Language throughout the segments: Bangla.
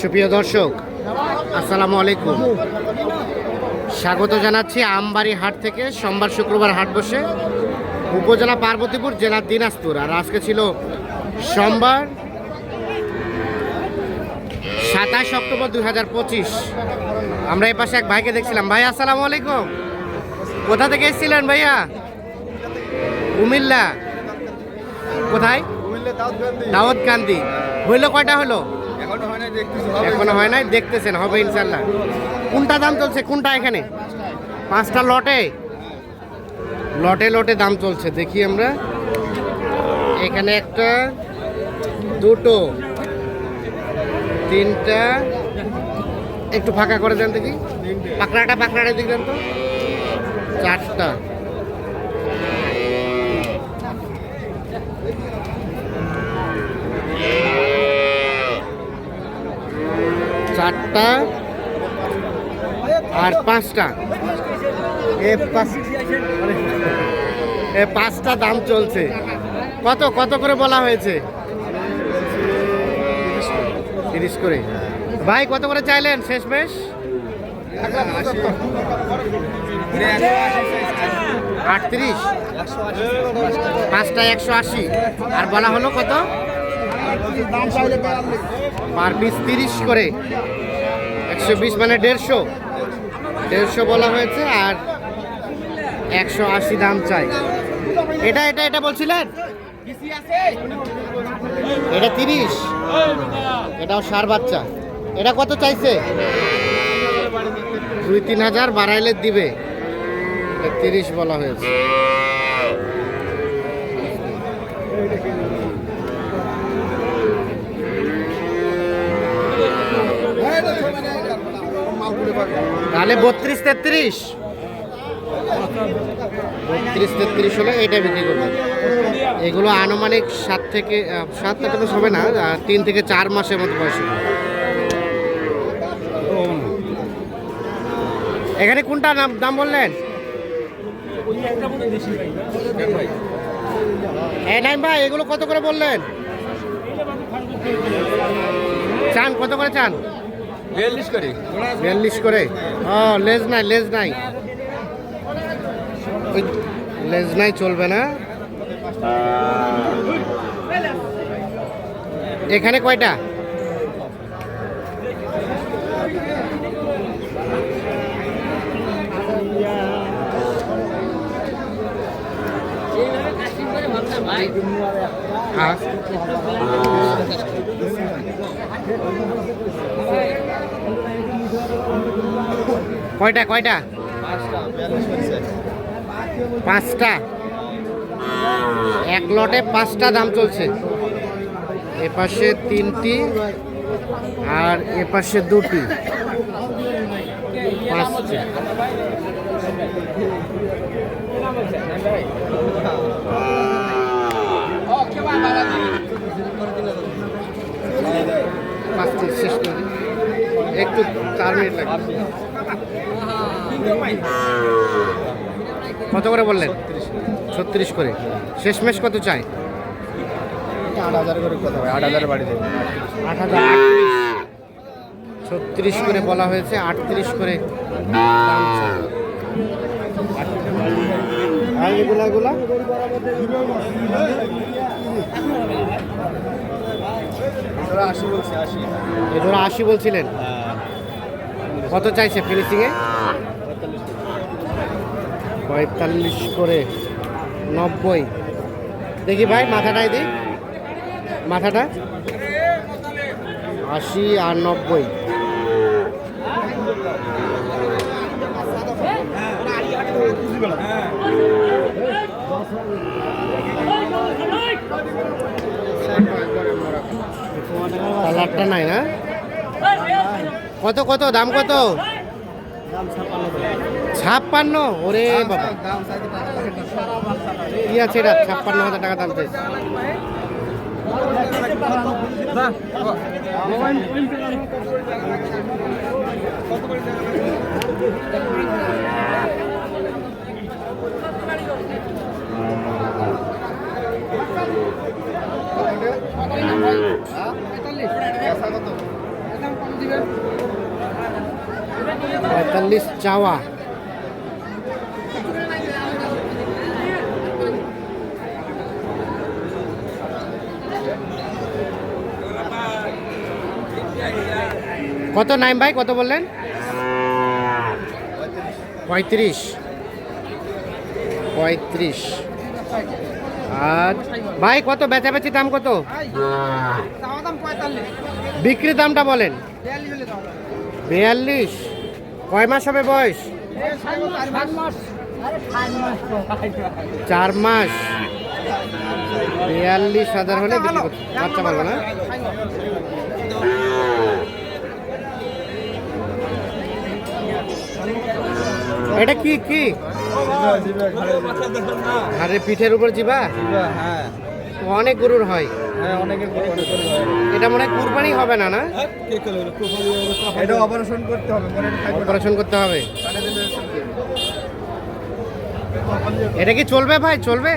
সুপ্রিয় দর্শক, আসসালামু আলাইকুম। স্বাগত জানাচ্ছি আমবাড়ি হাট থেকে। সোমবার শুক্রবার হাট বসে উপজেলা পার্বতীপুর, জেলা দিনাজপুর। আর আজকে ছিল সোমবার 27 অক্টোবর 2025। আমরা এই পাশে এক ভাইকে দেখছিলাম। ভাই আসসালামু আলাইকুম। কোথা থেকে এসেছিলেন ভাইয়া? কুমিল্লা। কোথায়? দাউদকান্দি। হইলো কয়টা হলো? এখনো হয় নাই, দেখতেছেন, হবে ইনশাল্লাহ। কোনটা দাম চলছে? কোনটা এখানে? 5টা লটে লটে লটে দাম চলছে। দেখি আমরা এখানে একটা, দুটো, তিনটা, একটু ফাঁকা করে দেন দেখি। পাকড়াটা দিক দেন তো। 4টা, আর 5টা। এই 5টা দাম চলছে। কত কত করে বলা হয়েছে? 30 করে। ভাই কত করে চাইলেন শেষমেশ? 38। 5টা 180। আর বলা হলো কত? পার পিস 30 করে। 120 মানে 150 বলা হয়েছে। আর 180 দাম চাই। এটা বলছিলেন? এটা 30। এটাও সার বাচ্চা। এটা কত চাইছে? 2-3 হাজার বাড়াইলে দিবে। 30 বলা হয়েছে। তাহলে 32-33 হলে এইটা বিক্রি করবেন। এগুলো আনুমানিক 7 থেকে 7 তো হবে না, 3 থেকে 4 মাসের মতো বয়স। এখানে কোনটা দাম বললেন? নাই ভাই, এগুলো কত করে বললেন? চান কত করে চান? 42 করে। ও, লেজ নাই লেজ নাই, চলবে না। এখানে কয়টা? কয়টা? 5টা। এক লটে 5টা দাম চলছে। এপাশে 3টি আর এপাশে 2টি। 5টি। শেষ করে একটু 4 মিনিট লাগবে। কত করে বললেন? 36 করে। শেষমেশ কত চাই? 8,000 করে। কথা হয় 8,000 বাড়ি দেবে। 8,000। 36 করে বলা হয়েছে, 38 করে দাম চাই। এগুলা এগুলো 80 বলছিলেন। কত চাইছে ফিনিশিংয়ে? 45 করে। 90। দেখি ভাই, মাথাটাই দিই। মাথাটা 80 আর 90। কালারটা নাই না? কত দাম? কত? 56। ওরে বাবা, কি আছে এটা? 56,000 টাকা দাম চাইছে। পঁয়তাল্লিশ চাওয়া। কত নাইম ভাই, কত বললেন? 35। আর ভাই কত বেচাবেচি দাম কত? বিক্রি দামটা বলেন। 42। কয় মাস হবে বয়স? 4 মাস। 42,000 হলে বিক্রি করতে বাচ্চা পারবো না। এটা কি কি আরে পিঠের উপর জিবা? হ্যাঁ অনেক গরুর হয়। হ্যাঁ, অনেকের এটা মনে হয় কুরবানি হবে না? না, এটা অপারেশন করতে হবে, অপারেশন করতে হবে। এটা কি চলবে ভাই? চলবে?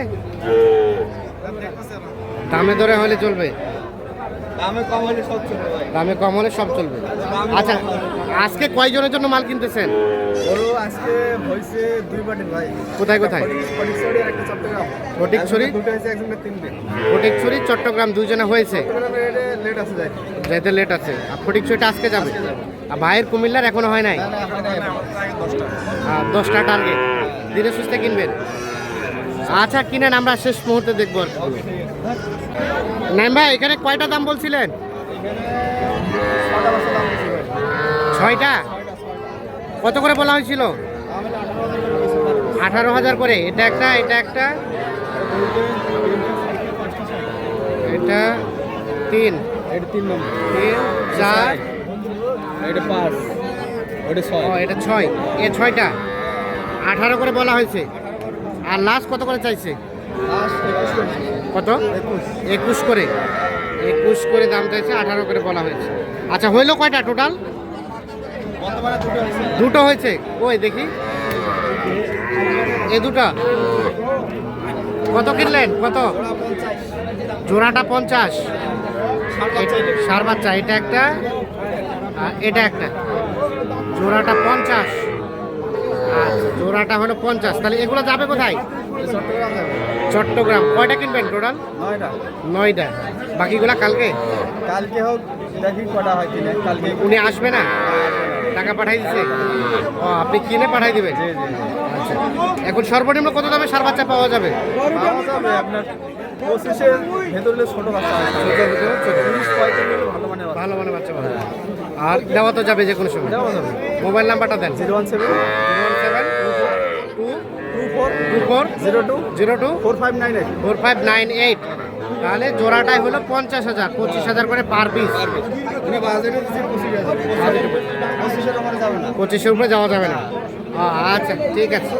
দামে দরে হলে চলবে? দামে কম হলে সব চলবে ভাই। দামে কম হলে সব চলবে। আচ্ছা, আজকে কয়জনের জন্য মাল কিনতেছেন? গরু আজকে হয়েছে 2 পার্টির ভাই। কোথায় কোথায়? ফটিকছড়ি আর একটা চট্টগ্রাম। ফটিকছড়ি? দুটো হয়েছে, একজনের 3 দিন। ফটিকছড়ি চট্টগ্রাম দুইজনে হয়েছে। চট্টগ্রামে এটা লেট আছে যাই। যেতে লেট আছে। আর ফটিকছড়িটা আজকে যাবে। আর ভাইয়ের কুমিল্লার এখনো হয় নাই? না না, হয় নাই এখনো। 10টা। 10টা টার্গেট। ধীরে সুস্থে কিনবেন। আচ্ছা কিনেন, আমরা শেষ মুহূর্তে দেখবো আর কি। নাইম ভাই এখানে কয়টা দাম বলছিলেন? ছটা বাচ্চা দাম বেশি ভাই। 6টা? কত করে বলা হয়েছিল? 18,000 করে। এটা একটা, এটা একটা, এটা 3, এটা 3 নম্বর। 3, 4, এটা 5, ওটা 6। ও এটা 6। এ 6টা 18 করে বলা হয়েছে। আর লাস্ট কত করে চাইছে? লাস্ট 21 করে। কত? 21। 21 করে। 21 করে দাম চাইছে, 18 করে বলা হয়েছে। আচ্ছা হইলো কয়টা টোটাল? বর্তমানে দুটো হয়েছে। দুটো হয়েছে। ওই দেখি এ দুটো কত কিনলেন? কত? জোড়াটা 50। সার বাচ্চা। এটা একটা আর এটা একটা। জোড়াটা 50। আচ্ছা জোড়াটা হলো 50। তাহলে এগুলো যাবে কোথায়? চট্টগ্রাম যাবে। চট্টগ্রাম। কয়টা কিনবেন টোটাল? 9টা। 9টা। বাকিগুলা কালকে? কালকে হোক, দেখি কটা হয় কিনে। কালকে উনি আসবে না? টাকা পাঠাই দিচ্ছে? ও আপনি কিনে পাঠাই দিবেন? জি জি। আচ্ছা এখন সর্বনিম্ন কত দামে সার বাচ্চা পাওয়া যাবে? পাওয়া যাবে আপনার 25-এর ভেতরে ছোট বাচ্চা আছে। 30-35 ভালো মানে ভালো মানে বাচ্চা পাওয়া যাবে। আর দেওয়া তো যাবে যে কোনো সময়। দেওয়া যাবে। মোবাইল নাম্বারটা দেন। 017 24 02 02 4598। 4598। তাহলে জোড়াটাই হলো 50,000, 25,000 করে পার পিস। উনি বাজেটে দিচ্ছে 25,000। 25-এর ওপরে যাবে না। 25-এর উপরে যাওয়া যাবে না। আচ্ছা ঠিক আছে।